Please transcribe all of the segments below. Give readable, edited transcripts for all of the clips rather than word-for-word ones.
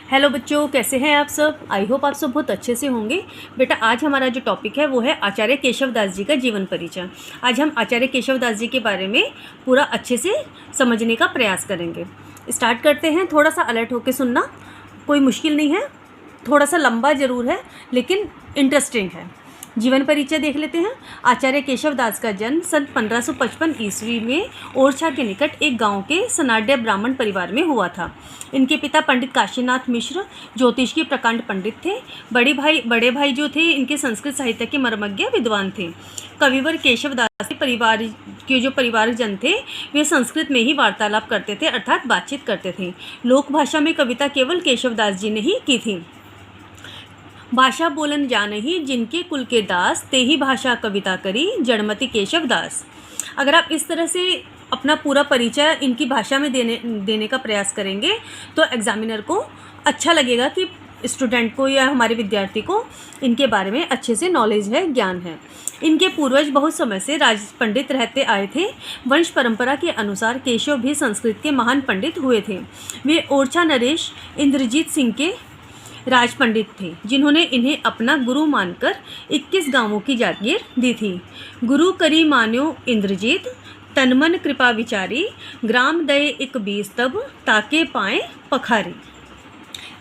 Hello बच्चों, कैसे हैं आप सब। आई होप आप सब बहुत अच्छे से होंगे। बेटा, आज हमारा जो टॉपिक है वो है आचार्य केशवदास जी का जीवन परिचय। आज हम आचार्य केशवदास जी के बारे में पूरा अच्छे से समझने का प्रयास करेंगे। स्टार्ट करते हैं। थोड़ा सा अलर्ट होकर सुनना, कोई मुश्किल नहीं है, थोड़ा सा लंबा ज़रूर है लेकिन इंटरेस्टिंग है। जीवन परिचय देख लेते हैं। आचार्य केशवदास का जन्म सन 1555 ईस्वी में ओरछा के निकट एक गांव के सनाड्य ब्राह्मण परिवार में हुआ था। इनके पिता पंडित काशीनाथ मिश्र ज्योतिष के प्रकांड पंडित थे। बड़े भाई जो थे इनके संस्कृत साहित्य के मर्मज्ञ विद्वान थे। कविवर केशवदास के परिवार के जो परिवारजन थे वे संस्कृत में ही वार्तालाप करते थे, अर्थात बातचीत करते थे। लोक भाषा में कविता केवल केशवदास जी ने ही की थी। भाषा बोलन जानही जिनके कुल के दास, ते ही भाषा कविता करी जड़मति केशवदास। अगर आप इस तरह से अपना पूरा परिचय इनकी भाषा में देने का प्रयास करेंगे तो एग्जामिनर को अच्छा लगेगा कि स्टूडेंट को या हमारे विद्यार्थी को इनके बारे में अच्छे से नॉलेज है, ज्ञान है। इनके पूर्वज बहुत समय से राज पंडित रहते आए थे। वंश परंपरा के अनुसार केशव भी संस्कृत के महान पंडित हुए थे। वे ओरछा नरेश इंद्रजीत सिंह के राज पंडित थे, जिन्होंने इन्हें अपना गुरु मानकर 21 गांवों की जागीर दी थी। गुरु करी मान्यो इंद्रजीत, तनमन कृपा विचारी, ग्राम दये इक बीस तब, ताके पाए पखारी।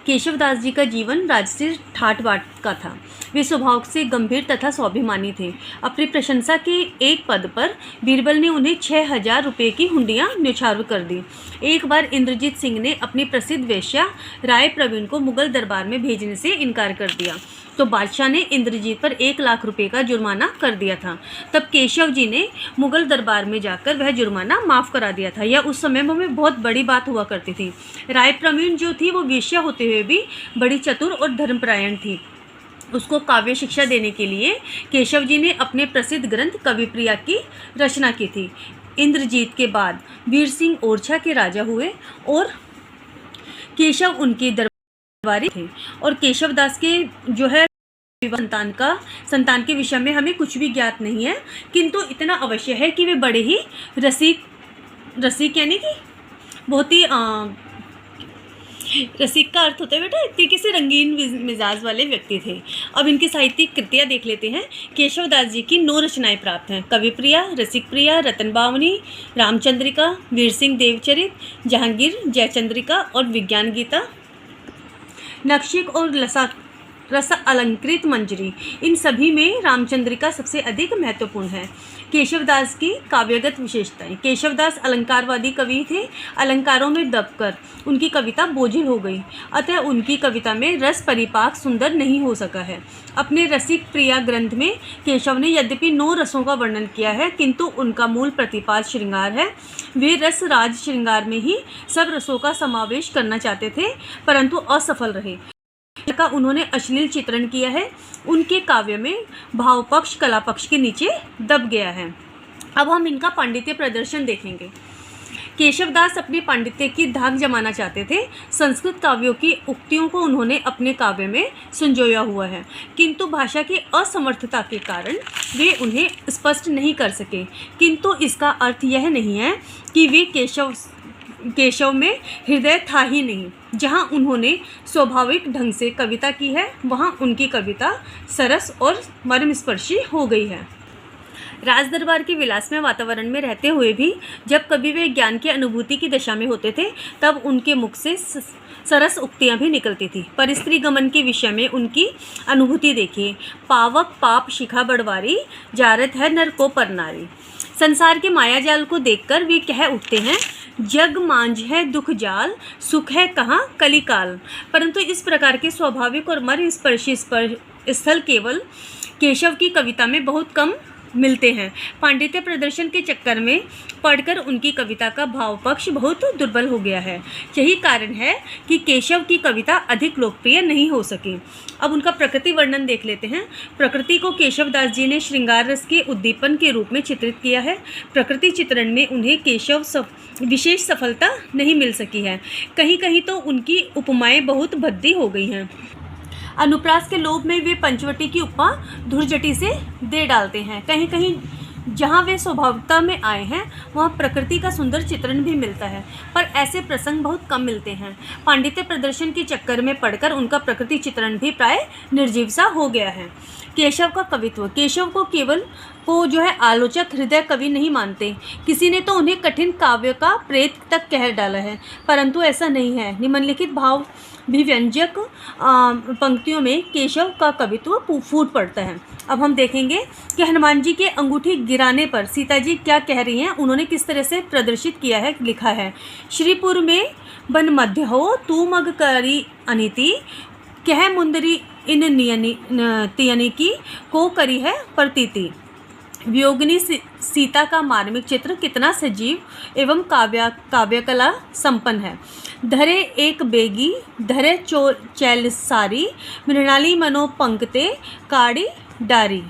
केशवदास जी का जीवन राजसी ठाट बाट का था। वे स्वभाव से गंभीर तथा स्वाभिमानी थे। अपनी प्रशंसा के एक पद पर बीरबल ने उन्हें 6000 रुपये की हुंडियाँ न्यौछावर कर दी। एक बार इंद्रजीत सिंह ने अपनी प्रसिद्ध वेश्या राय प्रवीण को मुगल दरबार में भेजने से इनकार कर दिया तो बादशाह ने इंद्रजीत पर 1 लाख रुपये का जुर्माना कर दिया था। तब केशव जी ने मुगल दरबार में जाकर वह जुर्माना माफ़ करा दिया था। यह उस समय में बहुत बड़ी बात हुआ करती थी। राय प्रवीण जो थी वो वेश्या होते हुए भी बड़ी चतुर और धर्मपरायण थी। उसको काव्य शिक्षा देने के लिए केशव जी ने अपने प्रसिद्ध ग्रंथ कविप्रिया की रचना की थी। इंद्रजीत के बाद वीर सिंह ओरछा के राजा हुए और केशव उनके दरबारी थे। और केशवदास के जो है संतान के विषय में हमें कुछ भी ज्ञात नहीं है, किंतु इतना अवश्य है कि वे बड़े ही रसिक यानी कि बहुत ही रसिक का अर्थ होता है बेटा एक तरीके से रंगीन मिजाज वाले व्यक्ति थे। अब इनकी साहित्यिक कृतियाँ देख लेते हैं। केशवदास जी की 9 रचनाएं प्राप्त हैं। कविप्रिया, रसिक प्रिया, रतन बावनी, रामचंद्रिका, वीर सिंह देवचरित, जहांगीर जयचंद्रिका और विज्ञान गीता, नक्षिक और रस अलंकृत मंजरी। इन सभी में रामचंद्रिका सबसे अधिक महत्वपूर्ण है। केशवदास की काव्यगत विशेषताएं। केशवदास अलंकारवादी कवि थे। अलंकारों में दबकर उनकी कविता बोझिल हो गई, अतः उनकी कविता में रस परिपाक सुंदर नहीं हो सका है। अपने रसिक प्रिया ग्रंथ में केशव ने यद्यपि 9 रसों का वर्णन किया है, किंतु उनका मूल प्रतिपाद श्रृंगार है। वे रस राज श्रृंगार में ही सब रसों का समावेश करना चाहते थे, परंतु असफल रहे। का उन्होंने अश्लील चित्रण किया है। उनके काव्य में भाव पक्ष कला पक्ष के नीचे दब गया है। अब हम इनका पांडित्य प्रदर्शन देखेंगे। केशवदास अपने पांडित्य की धाक जमाना चाहते थे। संस्कृत काव्यों की उक्तियों को उन्होंने अपने काव्य में संजोया हुआ है, किंतु भाषा की असमर्थता के कारण वे उन्हें स्पष्ट नहीं कर सके। किंतु इसका अर्थ यह नहीं है कि वे केशव में हृदय था ही नहीं। जहाँ उन्होंने स्वाभाविक ढंग से कविता की है वहाँ उनकी कविता सरस और मर्मस्पर्शी हो गई है। राज दरबार के विलासमय वातावरण में रहते हुए भी जब कभी वे ज्ञान की अनुभूति की दशा में होते थे तब उनके मुख से सरस उक्तियाँ भी निकलती थी। पर स्त्री गमन के विषय में उनकी अनुभूति देखिए। पावक पाप शिखा बढ़वारी, जारत है नर को पर नारी। संसार के मायाजाल को देखकर वे कह उठते हैं, जग मांझ है दुख जाल, सुख है कहाँ कलिकाल। परंतु इस प्रकार के स्वाभाविक और मर्मस्पर्शी स्थल केवल केशव की कविता में बहुत कम मिलते हैं। पांडित्य प्रदर्शन के चक्कर में पढ़कर उनकी कविता का भाव पक्ष बहुत दुर्बल हो गया है। यही कारण है कि केशव की कविता अधिक लोकप्रिय नहीं हो सकी। अब उनका प्रकृति वर्णन देख लेते हैं। प्रकृति को केशवदास जी ने श्रृंगार रस के उद्दीपन के रूप में चित्रित किया है। प्रकृति चित्रण में उन्हें विशेष सफलता नहीं मिल सकी है। कहीं कहीं तो उनकी उपमाएं बहुत भद्दी हो गई हैं। अनुप्रास के लोभ में वे पंचवटी की उपमा धुरजटी से दे डालते हैं। कहीं कहीं जहाँ वे स्वभावता में आए हैं वहाँ प्रकृति का सुंदर चित्रण भी मिलता है, पर ऐसे प्रसंग बहुत कम मिलते हैं। पांडित्य प्रदर्शन के चक्कर में पड़कर उनका प्रकृति चित्रण भी प्राय निर्जीव सा हो गया है। केशव का कवित्व। केशव को केवल जो है आलोचक हृदय कवि नहीं मानते। किसी ने तो उन्हें कठिन काव्य का प्रेत तक कह डाला है, परंतु ऐसा नहीं है। निम्नलिखित भाव व्यंजक पंक्तियों में केशव का कवित्व फूट पड़ता है। अब हम देखेंगे कि हनुमान जी के अंगूठी गिराने पर सीता जी क्या कह रही हैं, उन्होंने किस तरह से प्रदर्शित किया है, लिखा है। श्रीपुर में बन मध्य हो तू मग करी अनिति, कह मुंदरी इन तियनी की को करी है प्रतीति। वियोगिनी सीता का मार्मिक चित्र कितना सजीव एवं काव्यकला संपन्न है। धरे एक बेगी धरे चैल सारी, मृणाली मनो पंक्ते काड़ी डारी।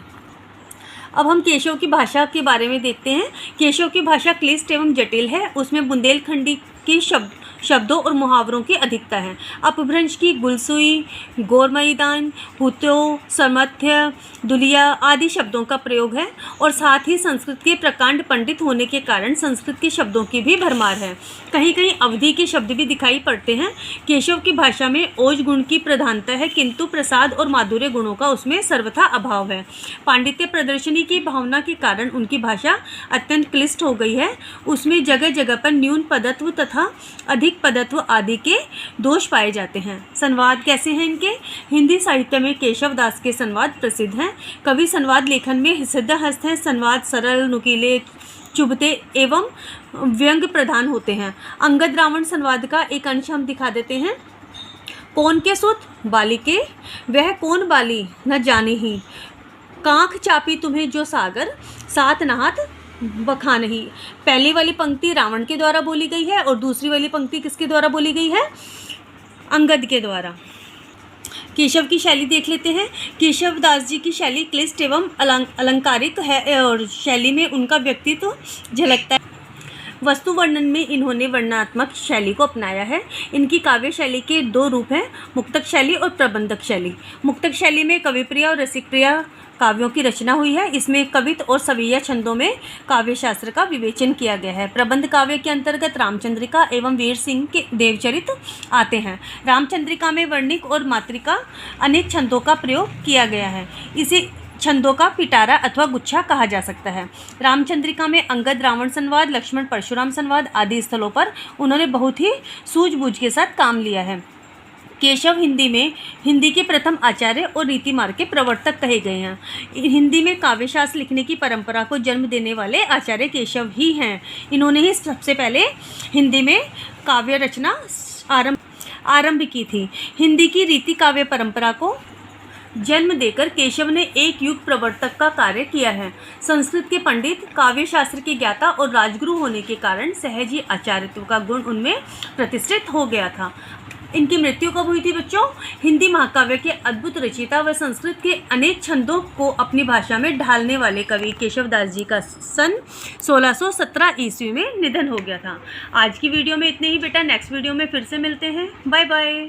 अब हम केशव की भाषा के बारे में देखते हैं। केशव की भाषा क्लिष्ट एवं जटिल है। उसमें बुंदेलखंडी की शब्दों और मुहावरों की अधिकता है। अपभ्रंश की गुलसुई, गोरमैदान, हुतो, समर्थ्य, दुलिया आदि शब्दों का प्रयोग है और साथ ही संस्कृत के प्रकांड पंडित होने के कारण संस्कृत के शब्दों की भी भरमार है। कहीं कहीं अवधि के शब्द भी दिखाई पड़ते हैं। केशव की भाषा में ओज गुण की प्रधानता है, किंतु प्रसाद और माधुर्य गुणों का उसमें सर्वथा अभाव है। पांडित्य प्रदर्शनी की भावना के कारण उनकी भाषा अत्यंत क्लिष्ट हो गई है। उसमें जगह जगह पर न्यून पदत्व तथा अधिक पदत्व आदि के दोष पाए जाते हैं। संवाद कैसे हैं इनके? हिंदी साहित्य में केशव दास के संवाद प्रसिद्ध हैं। कवि संवाद लेखन में सिद्धहस्त हैं। संवाद सरल, नुकीले, चुभते एवं व्यंग प्रधान होते हैं। अंगद रावण संवाद का एक अंश हम दिखा देते हैं। कौन के सुत बाली के, वह कौन बाली न जाने ही, कांख चापी तुम्हें जो सागर, सात नहात बखा नहीं। पहली वाली पंक्ति रावण के द्वारा बोली गई है और दूसरी वाली पंक्ति किसके द्वारा बोली गई है? अंगद के द्वारा। केशव की शैली देख लेते हैं। केशव दास जी की शैली क्लिष्ट एवं अलंकारिक है और शैली में उनका व्यक्तित्व झलकता है। वस्तु वर्णन में इन्होंने वर्णनात्मक शैली को अपनाया है। इनकी काव्य शैली के दो रूप हैं, मुक्तक शैली और प्रबंधक शैली। मुक्तक शैली में कविप्रिया और रसिकप्रिया काव्यों की रचना हुई है। इसमें कवित और सवैया छंदों में काव्य शास्त्र का विवेचन किया गया है। प्रबंध काव्य के अंतर्गत रामचंद्रिका एवं वीर सिंह के देवचरित आते हैं। रामचंद्रिका में वर्णिक और मातृका अनेक छंदों का प्रयोग किया गया है। इसे छंदों का पिटारा अथवा गुच्छा कहा जा सकता है। रामचंद्रिका में अंगद रावण संवाद, लक्ष्मण परशुराम संवाद आदि स्थलों पर उन्होंने बहुत ही सूझबूझ के साथ काम लिया है। केशव हिंदी के प्रथम आचार्य और रीति मार्ग के प्रवर्तक कहे गए हैं। हिंदी में काव्यशास्त्र लिखने की परंपरा को जन्म देने वाले आचार्य केशव ही हैं। इन्होंने ही सबसे पहले हिंदी में काव्य रचना आरंभ की थी। हिंदी की रीति काव्य परंपरा को जन्म देकर केशव ने एक युग प्रवर्तक का कार्य किया है। संस्कृत के पंडित, काव्य शास्त्र के ज्ञाता और राजगुरु होने के कारण सहज ही आचार्यत्व का गुण उनमें प्रतिष्ठित हो गया था। इनकी मृत्यु कब हुई थी बच्चों? हिंदी महाकाव्य के अद्भुत रचयिता व संस्कृत के अनेक छंदों को अपनी भाषा में ढालने वाले कवि केशव दास जी का सन 1617 ईस्वी में निधन हो गया था। आज की वीडियो में इतने ही बेटा। नेक्स्ट वीडियो में फिर से मिलते हैं। Bye bye.